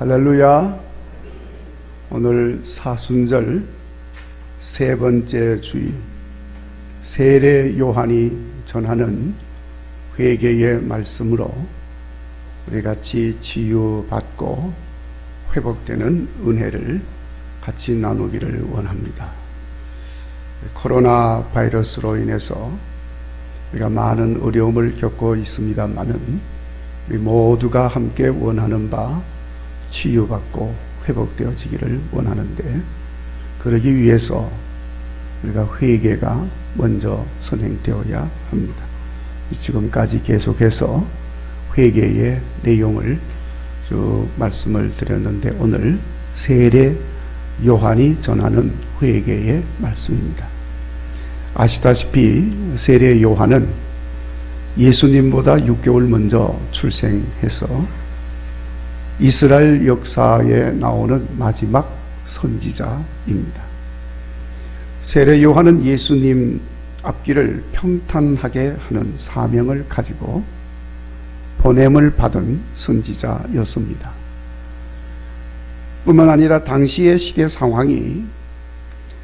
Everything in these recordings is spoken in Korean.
할렐루야. 오늘 사순절 세 번째 주일, 세례 요한이 전하는 회개의 말씀으로 우리 같이 치유받고 회복되는 은혜를 같이 나누기를 원합니다. 코로나 바이러스로 인해서 우리가 많은 어려움을 겪고 있습니다만은 우리 모두가 함께 원하는 바 치유받고 회복되어지기를 원하는데, 그러기 위해서 우리가 회개가 먼저 선행되어야 합니다. 지금까지 계속해서 회개의 내용을 쭉 말씀을 드렸는데, 오늘 세례 요한이 전하는 회개의 말씀입니다. 아시다시피 세례 요한은 예수님보다 6개월 먼저 출생해서 이스라엘 역사에 나오는 마지막 선지자입니다. 세례 요한은 예수님 앞길을 평탄하게 하는 사명을 가지고 보냄을 받은 선지자였습니다. 뿐만 아니라 당시의 시대 상황이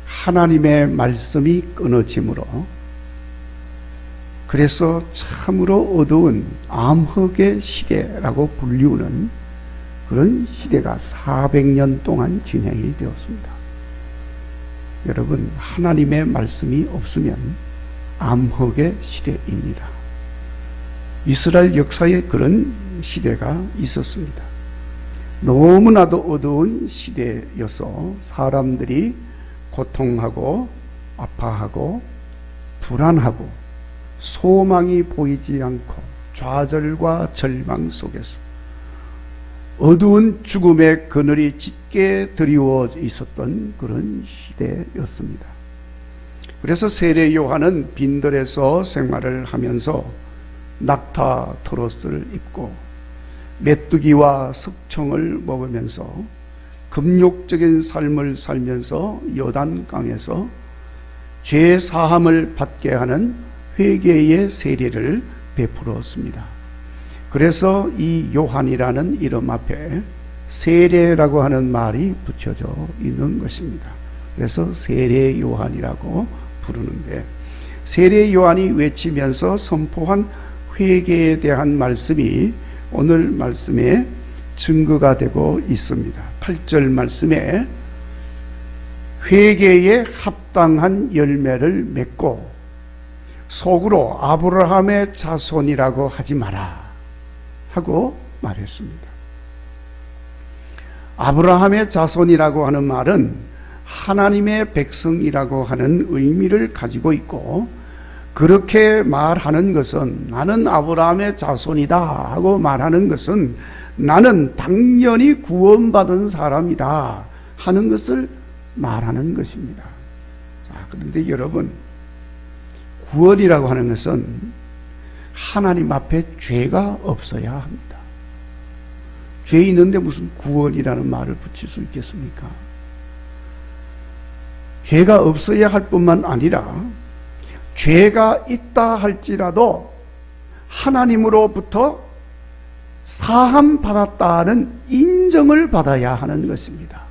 하나님의 말씀이 끊어지므로, 그래서 참으로 어두운 암흑의 시대라고 불리우는 그런 시대가 400년 동안 진행이 되었습니다. 여러분, 하나님의 말씀이 없으면 암흑의 시대입니다. 이스라엘 역사에 그런 시대가 있었습니다. 너무나도 어두운 시대여서 사람들이 고통하고 아파하고 불안하고 소망이 보이지 않고 좌절과 절망 속에서 어두운 죽음의 그늘이 짙게 드리워 있었던 그런 시대였습니다. 그래서 세례 요한은 빈들에서 생활을 하면서 낙타 토로스를 입고 메뚜기와 석청을 먹으면서 금욕적인 삶을 살면서 요단강에서 죄 사함을 받게 하는 회개의 세례를 베풀었습니다. 그래서 이 요한이라는 이름 앞에 세례라고 하는 말이 붙여져 있는 것입니다. 그래서 세례 요한이라고 부르는데, 세례 요한이 외치면서 선포한 회개에 대한 말씀이 오늘 말씀에 증거가 되고 있습니다. 8절 말씀에 회개에 합당한 열매를 맺고 속으로 아브라함의 자손이라고 하지 마라 하고 말했습니다. 아브라함의 자손이라고 하는 말은 하나님의 백성이라고 하는 의미를 가지고 있고, 그렇게 말하는 것은, 나는 아브라함의 자손이다 하고 말하는 것은 나는 당연히 구원받은 사람이다 하는 것을 말하는 것입니다. 자, 그런데 여러분, 구원이라고 하는 것은 하나님 앞에 죄가 없어야 합니다. 죄 있는데 무슨 구원이라는 말을 붙일 수 있겠습니까? 죄가 없어야 할 뿐만 아니라 죄가 있다 할지라도 하나님으로부터 사함 받았다는 인정을 받아야 하는 것입니다.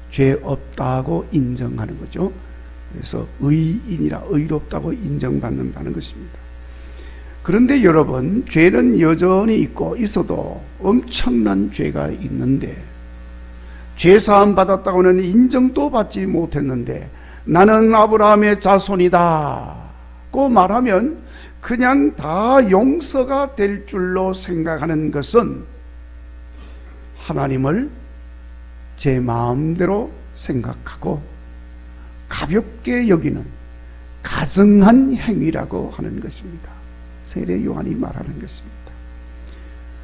죄 없다고 인정하는 거죠. 그래서 의인이라, 의롭다고 인정받는다는 것입니다. 그런데 여러분, 죄는 여전히 있고 있어도 엄청난 죄가 있는데, 죄사함 받았다고는 인정도 받지 못했는데 나는 아브라함의 자손이다고 말하면 그냥 다 용서가 될 줄로 생각하는 것은 하나님을 제 마음대로 생각하고 가볍게 여기는 가증한 행위라고 하는 것입니다. 세례 요한이 말하는 것입니다.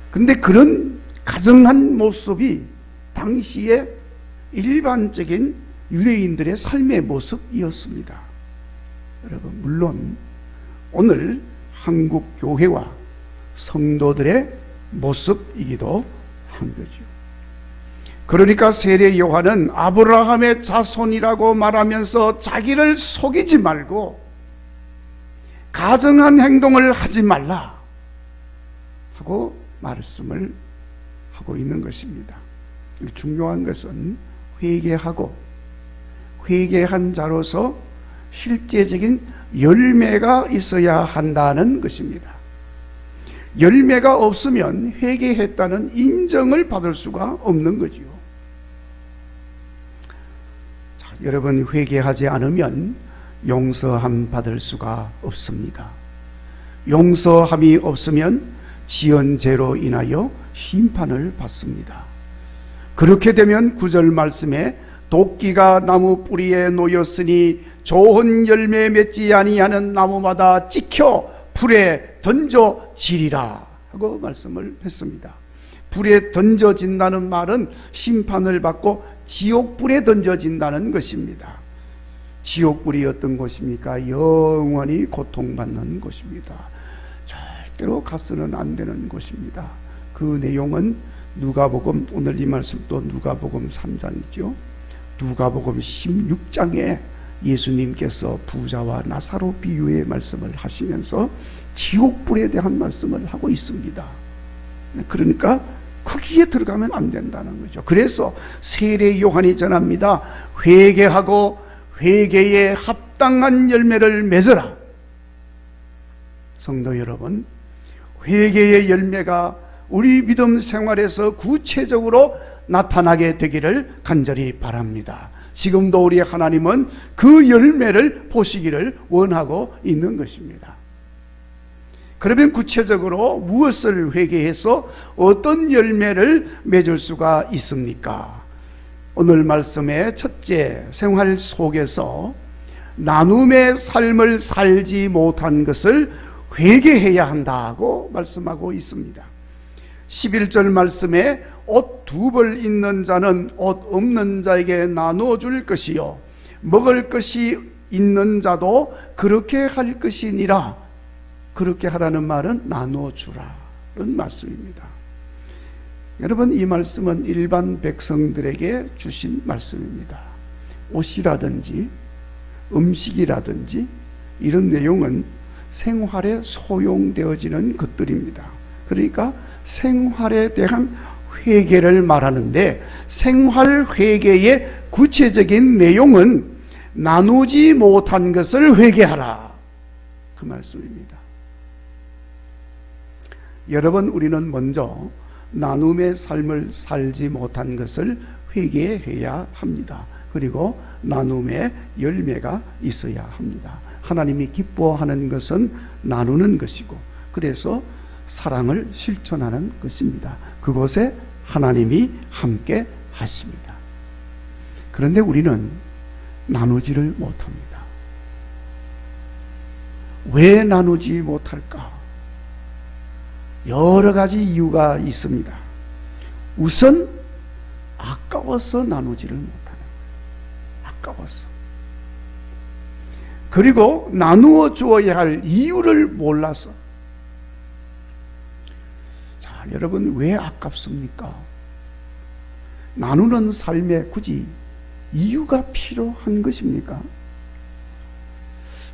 그런데 그런 가증한 모습이 당시의 일반적인 유대인들의 삶의 모습이었습니다. 여러분, 물론 오늘 한국 교회와 성도들의 모습이기도 한 거죠. 그러니까 세례 요한은 아브라함의 자손이라고 말하면서 자기를 속이지 말고 가증한 행동을 하지 말라 하고 말씀을 하고 있는 것입니다. 중요한 것은 회개하고 회개한 자로서 실제적인 열매가 있어야 한다는 것입니다. 열매가 없으면 회개했다는 인정을 받을 수가 없는 거지요. 자, 여러분, 회개하지 않으면 용서함 받을 수가 없습니다. 용서함이 없으면 지은 죄로 인하여 심판을 받습니다. 그렇게 되면 9절 말씀에 도끼가 나무 뿌리에 놓였으니 좋은 열매 맺지 아니하는 나무마다 찍혀 불에 던져지리라 하고 말씀을 했습니다. 불에 던져진다는 말은 심판을 받고 지옥불에 던져진다는 것입니다. 지옥불이 어떤 곳입니까? 영원히 고통받는 곳입니다. 절대로 가서는 안 되는 곳입니다. 그 내용은 누가복음, 오늘 이 말씀도 누가복음 3장이죠. 누가복음 16장에 예수님께서 부자와 나사로 비유의 말씀을 하시면서 지옥불에 대한 말씀을 하고 있습니다. 그러니까 거기에 들어가면 안 된다는 거죠. 그래서 세례 요한이 전합니다. 회개하고 회개에 합당한 열매를 맺어라. 성도 여러분, 회개의 열매가 우리 믿음 생활에서 구체적으로 나타나게 되기를 간절히 바랍니다. 지금도 우리 하나님은 그 열매를 보시기를 원하고 있는 것입니다. 그러면 구체적으로 무엇을 회개해서 어떤 열매를 맺을 수가 있습니까? 오늘 말씀의 첫째, 생활 속에서 나눔의 삶을 살지 못한 것을 회개해야 한다고 말씀하고 있습니다. 11절 말씀에 옷 2벌 있는 자는 옷 없는 자에게 나눠줄 것이요 먹을 것이 있는 자도 그렇게 할 것이니라. 그렇게 하라는 말은 나눠주라는 말씀입니다. 여러분, 이 말씀은 일반 백성들에게 주신 말씀입니다. 옷이라든지 음식이라든지 이런 내용은 생활에 소용되어지는 것들입니다. 그러니까 생활에 대한 회개를 말하는데, 생활 회개의 구체적인 내용은 나누지 못한 것을 회개하라, 그 말씀입니다. 여러분, 우리는 먼저 나눔의 삶을 살지 못한 것을 회개해야 합니다. 그리고 나눔의 열매가 있어야 합니다. 하나님이 기뻐하는 것은 나누는 것이고, 그래서 사랑을 실천하는 것입니다. 그곳에 하나님이 함께 하십니다. 그런데 우리는 나누지를 못합니다. 왜 나누지 못할까? 여러 가지 이유가 있습니다. 우선 아까워서 나누지를 못하는 거예요. 아까워서. 그리고 나누어 주어야 할 이유를 몰라서. 자, 여러분, 왜 아깝습니까? 나누는 삶에 굳이 이유가 필요한 것입니까?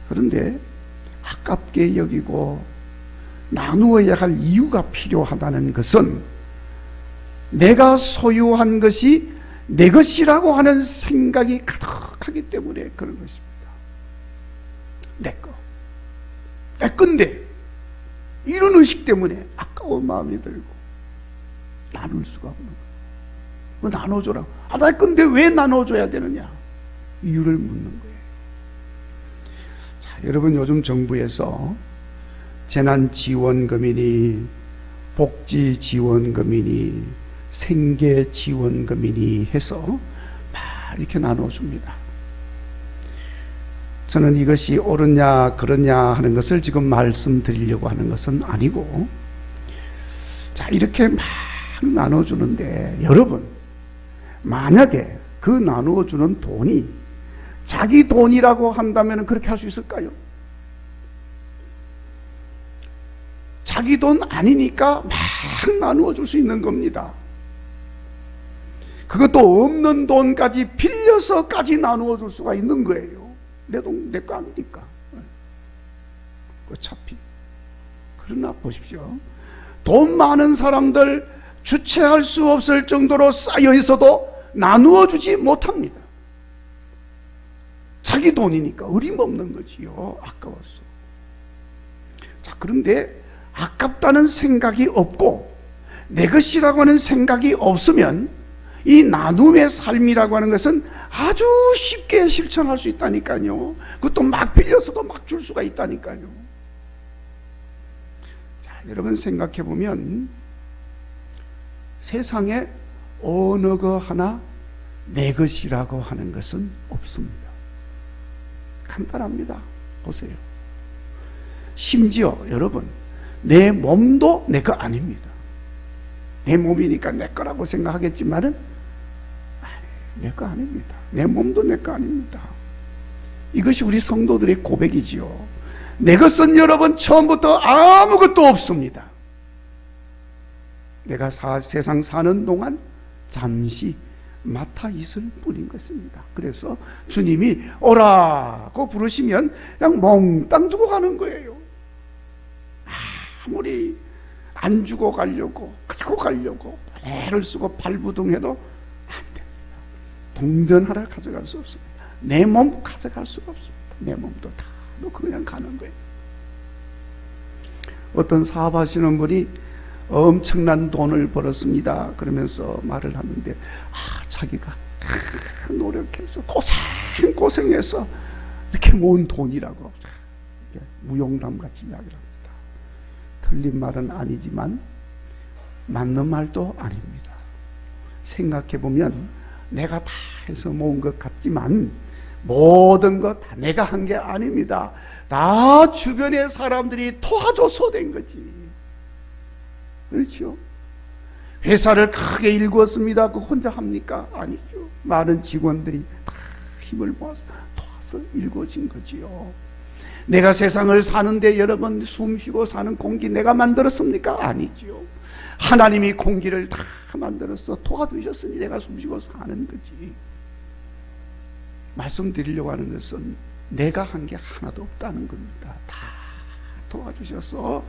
그런데 아깝게 여기고 나누어야 할 이유가 필요하다는 것은 내가 소유한 것이 내 것이라고 하는 생각이 가득하기 때문에 그런 것입니다. 내 거, 내 건데, 이런 의식 때문에 아까운 마음이 들고 나눌 수가 없는 거예요. 뭐 나눠줘라. 내 건데 왜 나눠줘야 되느냐? 이유를 묻는 거예요. 자, 여러분, 요즘 정부에서 재난지원금이니 복지지원금이니 생계지원금이니 해서 막 이렇게 나눠줍니다. 저는 이것이 옳으냐 그러냐 하는 것을 지금 말씀드리려고 하는 것은 아니고, 자, 이렇게 막 나눠주는데, 여러분, 만약에 그 나누어주는 돈이 자기 돈이라고 한다면 그렇게 할 수 있을까요? 자기 돈 아니니까 막 나누어 줄 수 있는 겁니다. 그것도 없는 돈까지 빌려서까지 나누어 줄 수가 있는 거예요. 내 돈, 내 거 아니니까. 어차피. 그러나 보십시오. 돈 많은 사람들 주체할 수 없을 정도로 쌓여 있어도 나누어 주지 못합니다. 자기 돈이니까 어림없는 거지요. 아까워서. 자, 그런데 아깝다는 생각이 없고 내 것이라고 하는 생각이 없으면 이 나눔의 삶이라고 하는 것은 아주 쉽게 실천할 수 있다니까요. 그것도 막 빌려서도 막 줄 수가 있다니까요. 자, 여러분 생각해 보면 세상에 어느 거 하나 내 것이라고 하는 것은 없습니다. 간단합니다. 보세요. 심지어 여러분, 내 몸도 내 거 아닙니다. 내 몸이니까 내 거라고 생각하겠지만은 내 거 아닙니다. 내 몸도 내 거 아닙니다. 이것이 우리 성도들의 고백이지요. 내 것은 여러분 처음부터 아무것도 없습니다. 내가 세상 사는 동안 잠시 맡아 있을 뿐인 것입니다. 그래서 주님이 오라고 부르시면 그냥 몽땅 두고 가는 거예요. 아무리 안 주고 가려고 가지고 가려고 애를 쓰고 발부둥해도 안 됩니다. 동전하나 가져갈 수 없습니다. 내 몸 가져갈 수가 없습니다. 내 몸도 다 놓고 그냥 가는 거예요. 어떤 사업하시는 분이 엄청난 돈을 벌었습니다. 그러면서 말을 하는데 자기가 노력해서 고생해서 이렇게 모은 돈이라고 무용담같이 이야기를 합니다. 틀린 말은 아니지만 맞는 말도 아닙니다. 생각해보면 내가 다 해서 모은 것 같지만 모든 것 다 내가 한 게 아닙니다. 다 주변의 사람들이 도와줘서 된 거지. 그렇죠? 회사를 크게 일구었습니다. 그 혼자 합니까? 아니죠. 많은 직원들이 다 힘을 모아서 도와서 일궈진 거지요. 내가 세상을 사는데 여러분 숨쉬고 사는 공기 내가 만들었습니까? 아니죠. 하나님이 공기를 다 만들어서 도와주셨으니 내가 숨쉬고 사는 거지. 말씀드리려고 하는 것은 내가 한 게 하나도 없다는 겁니다. 다 도와주셔서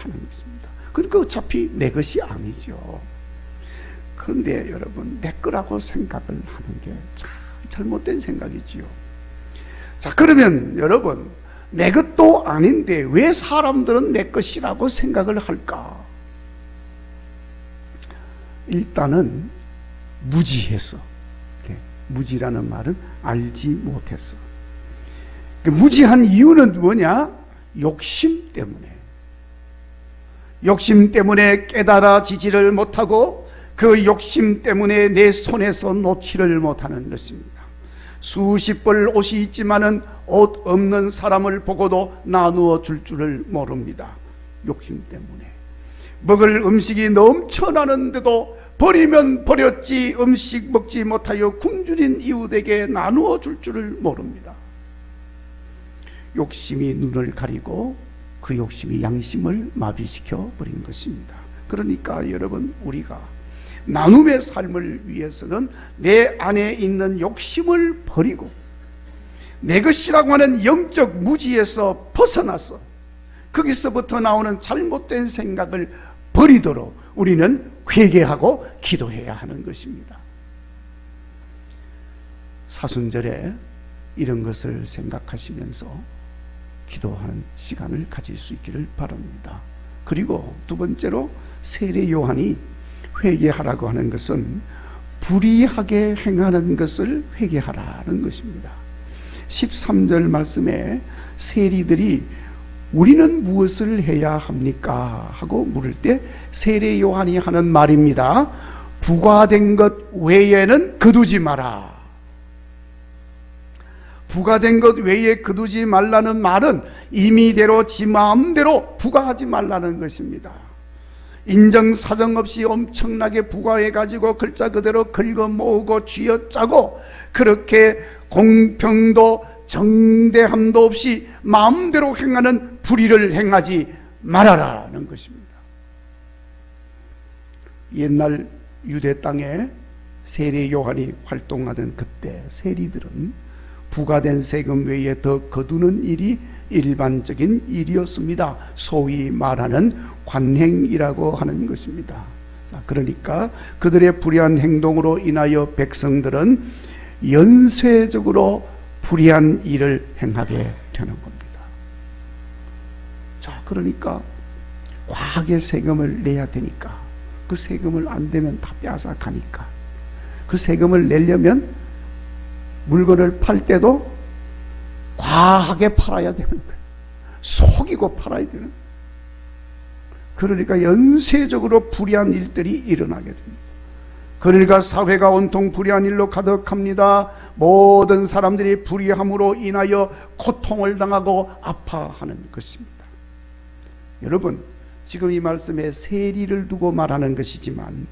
하는 것입니다. 그러니까 어차피 내 것이 아니죠. 그런데 여러분 내 거라고 생각을 하는 게 참 잘못된 생각이지요. 자, 그러면 여러분 내 것도 아닌데 왜 사람들은 내 것이라고 생각을 할까? 일단은 무지해서. 무지라는 말은 알지 못해서. 무지한 이유는 뭐냐? 욕심 때문에. 욕심 때문에 깨달아지지를 못하고 그 욕심 때문에 내 손에서 놓지를 못하는 것입니다. 수십 벌 옷이 있지만은 옷 없는 사람을 보고도 나누어 줄 줄을 모릅니다. 욕심 때문에. 먹을 음식이 넘쳐나는데도 버리면 버렸지 음식 먹지 못하여 굶주린 이웃에게 나누어 줄 줄을 모릅니다. 욕심이 눈을 가리고 그 욕심이 양심을 마비시켜 버린 것입니다. 그러니까 여러분 우리가 나눔의 삶을 위해서는 내 안에 있는 욕심을 버리고 내 것이라고 하는 영적 무지에서 벗어나서 거기서부터 나오는 잘못된 생각을 버리도록 우리는 회개하고 기도해야 하는 것입니다. 사순절에 이런 것을 생각하시면서 기도하는 시간을 가질 수 있기를 바랍니다. 그리고 두 번째로 세례 요한이 회개하라고 하는 것은 불의하게 행하는 것을 회개하라는 것입니다. 13절 말씀에 세리들이 우리는 무엇을 해야 합니까? 하고 물을 때 세례 요한이 하는 말입니다. 부과된 것 외에는 거두지 마라. 부과된 것 외에 거두지 말라는 말은 임의대로 지 마음대로 부과하지 말라는 것입니다. 인정사정 없이 엄청나게 부과해가지고 글자 그대로 긁어 모으고 쥐어짜고 그렇게 공평도 정대함도 없이 마음대로 행하는 불의를 행하지 말아라는 것입니다. 옛날 유대 땅에 세례 요한이 활동하던 그때 세리들은 부과된 세금 외에 더 거두는 일이 일반적인 일이었습니다. 소위 말하는 관행이라고 하는 것입니다. 그러니까 그들의 불의한 행동으로 인하여 백성들은 연쇄적으로 불의한 일을 행하게 되는 겁니다. 자, 그러니까 과하게 세금을 내야 되니까, 그 세금을 안 되면 다 빼앗아가니까, 그 세금을 내려면 물건을 팔 때도 과하게 팔아야 되는 거예요. 속이고 팔아야 되는 거예요. 그러니까 연쇄적으로 불의한 일들이 일어나게 됩니다. 그러니까 사회가 온통 불의한 일로 가득합니다. 모든 사람들이 불의함으로 인하여 고통을 당하고 아파하는 것입니다. 여러분, 지금 이 말씀에 세리를 두고 말하는 것이지만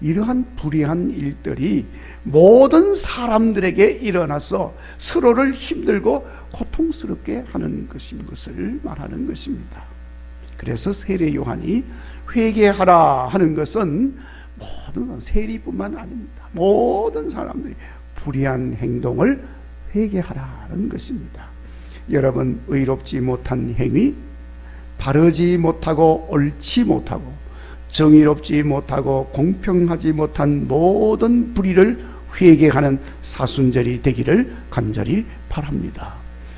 이러한 불의한 일들이 모든 사람들에게 일어나서 서로를 힘들고 고통스럽게 하는 것을 말하는 것입니다. 그래서 세례 요한이 회개하라 하는 것은 모든 사람, 세리뿐만 아닙니다. 모든 사람들이 불의한 행동을 회개하라는 것입니다. 여러분, 의롭지 못한 행위, 바르지 못하고 옳지 못하고 정의롭지 못하고 공평하지 못한 모든 불의를 회개하는 사순절이 되기를 간절히 바랍니다.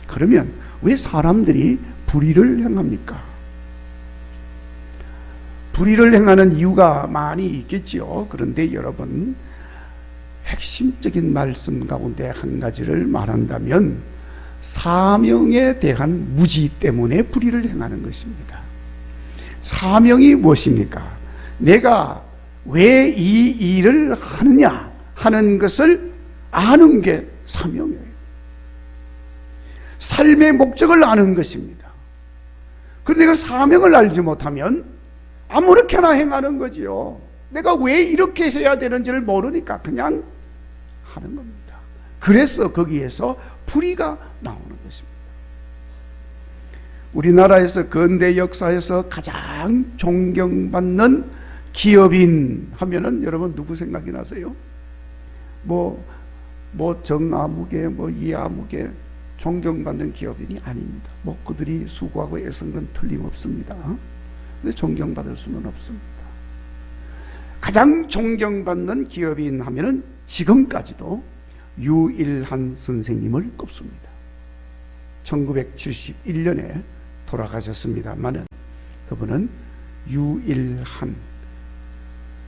그러면 왜 사람들이 불의를 행합니까? 불의를 행하는 이유가 많이 있겠지요. 그런데 여러분, 핵심적인 말씀 가운데 한 가지를 말한다면 사명에 대한 무지 때문에 불의를 행하는 것입니다. 사명이 무엇입니까? 내가 왜 이 일을 하느냐 하는 것을 아는 게 사명이에요. 삶의 목적을 아는 것입니다. 그런데 내가 사명을 알지 못하면 아무렇게나 행하는 거지요. 내가 왜 이렇게 해야 되는지를 모르니까 그냥 하는 겁니다. 그래서 거기에서 불의가 나오는 것입니다. 우리나라에서 근대 역사에서 가장 존경받는 기업인 하면은 여러분 누구 생각이 나세요? 뭐 정아무개, 이아무개 존경받는 기업인이 아닙니다. 그들이 수고하고 애쓴 건 틀림없습니다. 근데 존경받을 수는 없습니다. 가장 존경받는 기업인 하면은 지금까지도 유일한 선생님을 꼽습니다. 1971년에 돌아가셨습니다만은 그분은 유일한,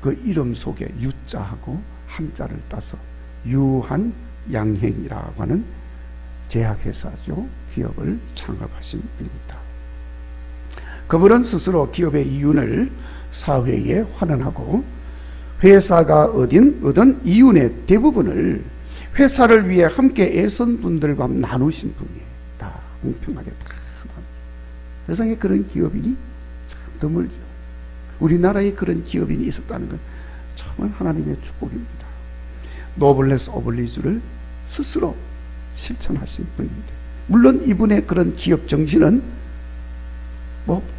그 이름 속에 유자하고 한자를 따서 유한 양행이라고 하는 제약회사죠. 기업을 창업하신 분입니다. 그분은 스스로 기업의 이윤을 사회에 환원하고 회사가 얻은 이윤의 대부분을 회사를 위해 함께 애쓴 분들과 나누신 분이에요. 다 공평하게 다. 세상에 그런 기업인이 참 드물죠. 우리나라에 그런 기업인이 있었다는 건 정말 하나님의 축복입니다. 노블레스 오블리주를 스스로 실천하신 분인데, 물론 이분의 그런 기업 정신은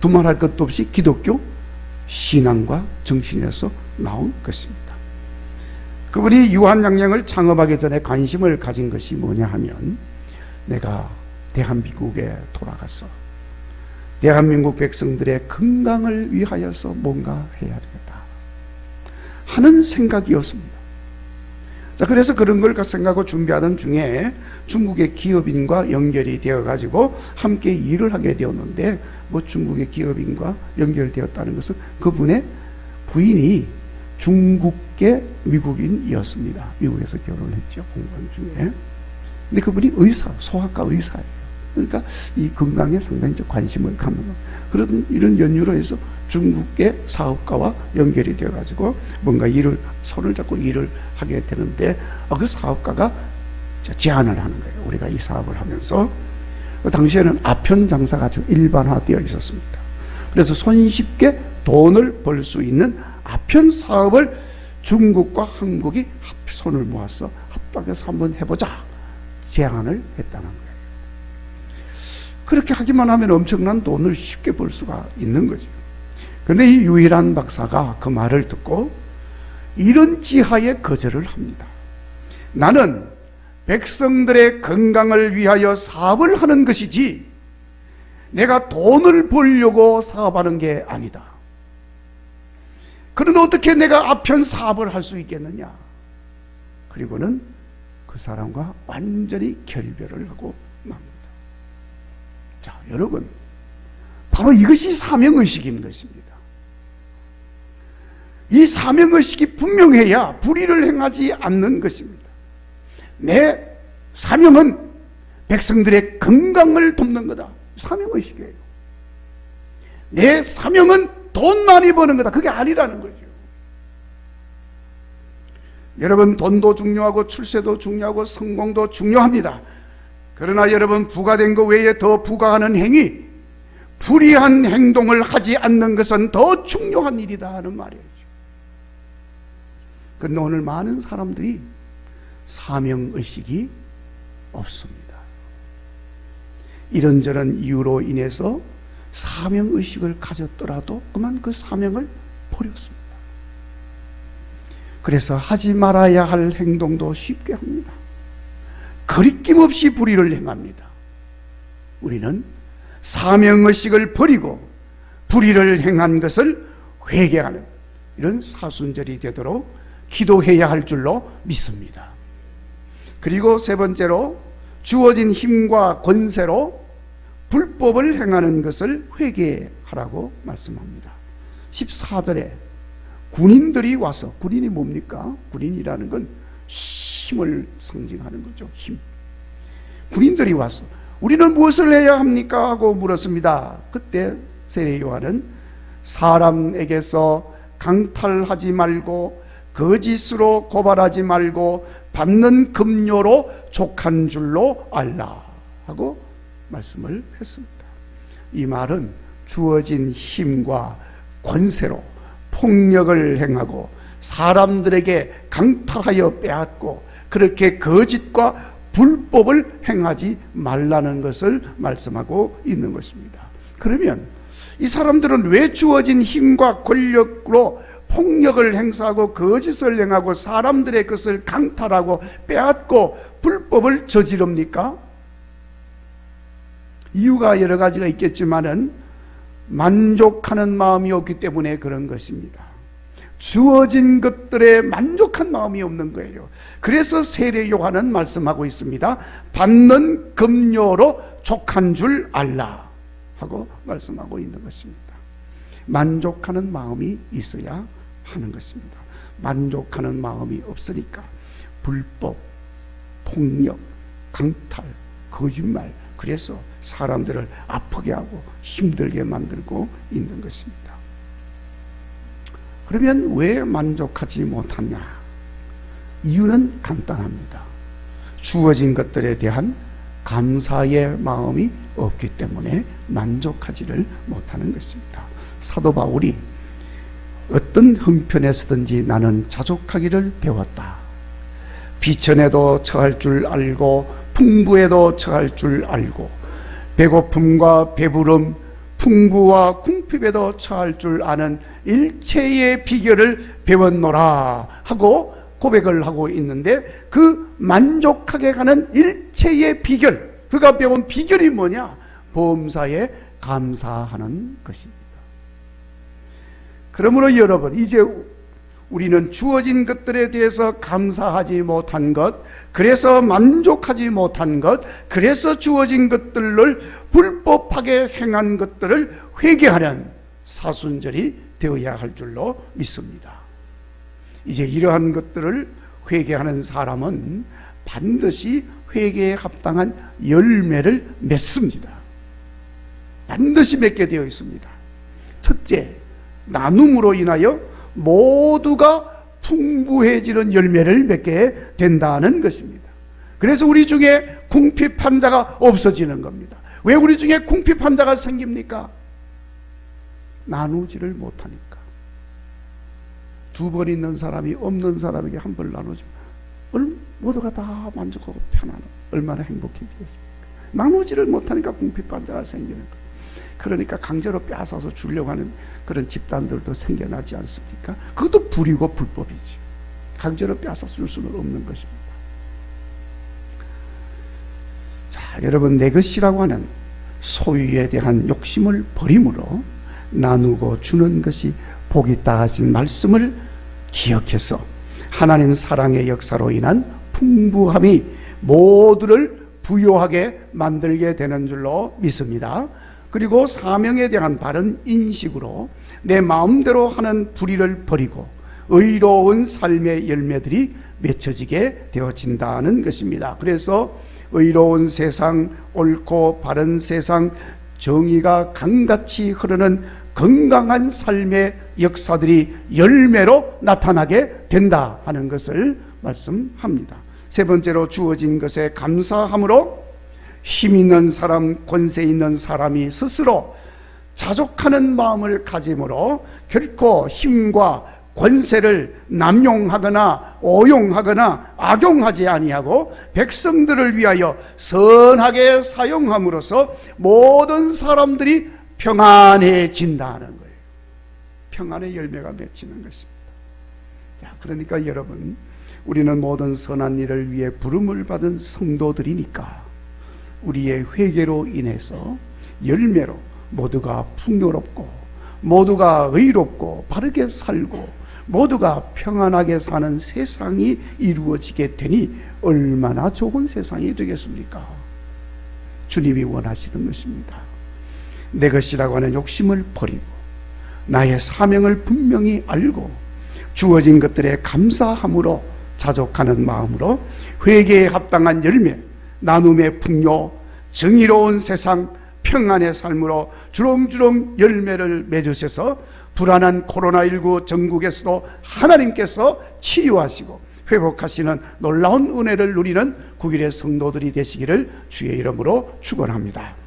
두말할 것도 없이 기독교 신앙과 정신에서 나온 것입니다. 그분이 유한양양을 창업하기 전에 관심을 가진 것이 뭐냐 하면, 내가 대한민국에 돌아가서 대한민국 백성들의 건강을 위하여서 뭔가 해야 되겠다 하는 생각이었습니다. 자, 그래서 그런 걸 생각하고 준비하던 중에 중국의 기업인과 연결이 되어가지고 함께 일을 하게 되었는데, 중국의 기업인과 연결되었다는 것은 그분의 부인이 중국계 미국인이었습니다. 미국에서 결혼했죠, 공부하는 중에. 근데 그분이 소아과 의사예요. 그러니까 이 건강에 상당히 관심을 갖는 거. 그런 이런 연유로 해서 중국계 사업가와 연결이 되어가지고 뭔가 손을 잡고 일을 하게 되는데, 그 사업가가 제안을 하는 거예요. 우리가 이 사업을 하면서, 당시에는 아편 장사가 일반화되어 있었습니다. 그래서 손쉽게 돈을 벌 수 있는 아편 사업을 중국과 한국이 손을 모아서 합작해서 한번 해보자 제안을 했다는 거예요. 그렇게 하기만 하면 엄청난 돈을 쉽게 벌 수가 있는 거죠. 그런데 이 유일한 박사가 그 말을 듣고 이런 지하에 거절을 합니다. 나는 백성들의 건강을 위하여 사업을 하는 것이지 내가 돈을 벌려고 사업하는 게 아니다. 그런데 어떻게 내가 아편 사업을 할 수 있겠느냐? 그리고는 그 사람과 완전히 결별을 하고 맙니다. 자, 여러분, 바로 이것이 사명의식인 것입니다. 이 사명의식이 분명해야 불의를 행하지 않는 것입니다. 내 사명은 백성들의 건강을 돕는 거다. 사명의식이에요. 내 사명은 돈 많이 버는 거다. 그게 아니라는 거죠. 여러분, 돈도 중요하고 출세도 중요하고 성공도 중요합니다. 그러나 여러분, 부가된 것 외에 더 부가하는 행위, 불의한 행동을 하지 않는 것은 더 중요한 일이다 하는 말이에요. 그런데 오늘 많은 사람들이 사명의식이 없습니다. 이런저런 이유로 인해서 사명의식을 가졌더라도 그만 그 사명을 버렸습니다. 그래서 하지 말아야 할 행동도 쉽게 합니다. 거리낌 없이 불의를 행합니다. 우리는 사명의식을 버리고 불의를 행한 것을 회개하는 이런 사순절이 되도록 기도해야 할 줄로 믿습니다. 그리고 세 번째로 주어진 힘과 권세로 불법을 행하는 것을 회개하라고 말씀합니다. 14절에 군인들이 와서, 군인이 뭡니까? 군인이라는 건 힘을 상징하는 거죠. 힘. 군인들이 와서 우리는 무엇을 해야 합니까? 하고 물었습니다. 그때 세례 요한은 사람에게서 강탈하지 말고 거짓으로 고발하지 말고 받는 급료로 족한 줄로 알라 하고 말씀을 했습니다. 이 말은 주어진 힘과 권세로 폭력을 행하고 사람들에게 강탈하여 빼앗고 그렇게 거짓과 불법을 행하지 말라는 것을 말씀하고 있는 것입니다. 그러면 이 사람들은 왜 주어진 힘과 권력으로 폭력을 행사하고 거짓을 행하고 사람들의 것을 강탈하고 빼앗고 불법을 저지릅니까? 이유가 여러 가지가 있겠지만은 만족하는 마음이 없기 때문에 그런 것입니다. 주어진 것들에 만족한 마음이 없는 거예요. 그래서 세례 요한은 말씀하고 있습니다. 받는 급료로 족한 줄 알라 하고 말씀하고 있는 것입니다. 만족하는 마음이 있어야 하는 것입니다. 만족하는 마음이 없으니까 불법, 폭력, 강탈, 거짓말, 그래서 사람들을 아프게 하고 힘들게 만들고 있는 것입니다. 그러면 왜 만족하지 못하냐? 이유는 간단합니다. 주어진 것들에 대한 감사의 마음이 없기 때문에 만족하지를 못하는 것입니다. 사도 바울이 어떤 형편에서든지 나는 자족하기를 배웠다. 비천에도 처할 줄 알고 풍부에도 처할 줄 알고 배고픔과 배부름, 풍부와 궁핍에도 처할 줄 아는 일체의 비결을 배웠노라 하고 고백을 하고 있는데, 그 만족하게 가는 일체의 비결, 그가 배운 비결이 뭐냐? 범사에 감사하는 것입니다. 그러므로 여러분, 이제 우리는 주어진 것들에 대해서 감사하지 못한 것, 그래서 만족하지 못한 것, 그래서 주어진 것들을 불법하게 행한 것들을 회개하는 사순절이 되어야 할 줄로 믿습니다. 이제 이러한 것들을 회개하는 사람은 반드시 회개에 합당한 열매를 맺습니다. 반드시 맺게 되어 있습니다. 첫째, 나눔으로 인하여 모두가 풍부해지는 열매를 맺게 된다는 것입니다. 그래서 우리 중에 궁핍한 자가 없어지는 겁니다. 왜 우리 중에 궁핍한 자가 생깁니까? 나누지를 못하니까. 두 번 있는 사람이 없는 사람에게 한 번 나누지만 모두가 다 만족하고 편안하고 얼마나 행복해지겠습니까? 나누지를 못하니까 궁핍한 자가 생기는 거예요. 그러니까 강제로 빼앗아서 주려고 하는 그런 집단들도 생겨나지 않습니까? 그것도 불이고 불법이지. 강제로 빼앗아 줄 수는 없는 것입니다. 자, 여러분, 내 것이라고 하는 소유에 대한 욕심을 버림으로 나누고 주는 것이 복이 있다 하신 말씀을 기억해서 하나님 사랑의 역사로 인한 풍부함이 모두를 부요하게 만들게 되는 줄로 믿습니다. 그리고 사명에 대한 바른 인식으로 내 마음대로 하는 불의를 버리고 의로운 삶의 열매들이 맺혀지게 되어진다는 것입니다. 그래서 의로운 세상, 옳고 바른 세상, 정의가 강같이 흐르는 건강한 삶의 역사들이 열매로 나타나게 된다 하는 것을 말씀합니다. 세 번째로 주어진 것에 감사함으로 힘 있는 사람, 권세 있는 사람이 스스로 자족하는 마음을 가짐으로 결코 힘과 권세를 남용하거나 오용하거나 악용하지 아니하고 백성들을 위하여 선하게 사용함으로써 모든 사람들이 평안해진다는 거예요. 평안의 열매가 맺히는 것입니다. 자, 그러니까 여러분, 우리는 모든 선한 일을 위해 부름을 받은 성도들이니까 우리의 회개로 인해서 열매로 모두가 풍요롭고 모두가 의롭고 바르게 살고 모두가 평안하게 사는 세상이 이루어지게 되니 얼마나 좋은 세상이 되겠습니까? 주님이 원하시는 것입니다. 내 것이라고 하는 욕심을 버리고 나의 사명을 분명히 알고 주어진 것들에 감사함으로 자족하는 마음으로 회개에 합당한 열매, 나눔의 풍요, 정의로운 세상, 평안의 삶으로 주렁주렁 열매를 맺으셔서 불안한 코로나19 전국에서도 하나님께서 치유하시고 회복하시는 놀라운 은혜를 누리는 9일의 성도들이 되시기를 주의 이름으로 축원합니다.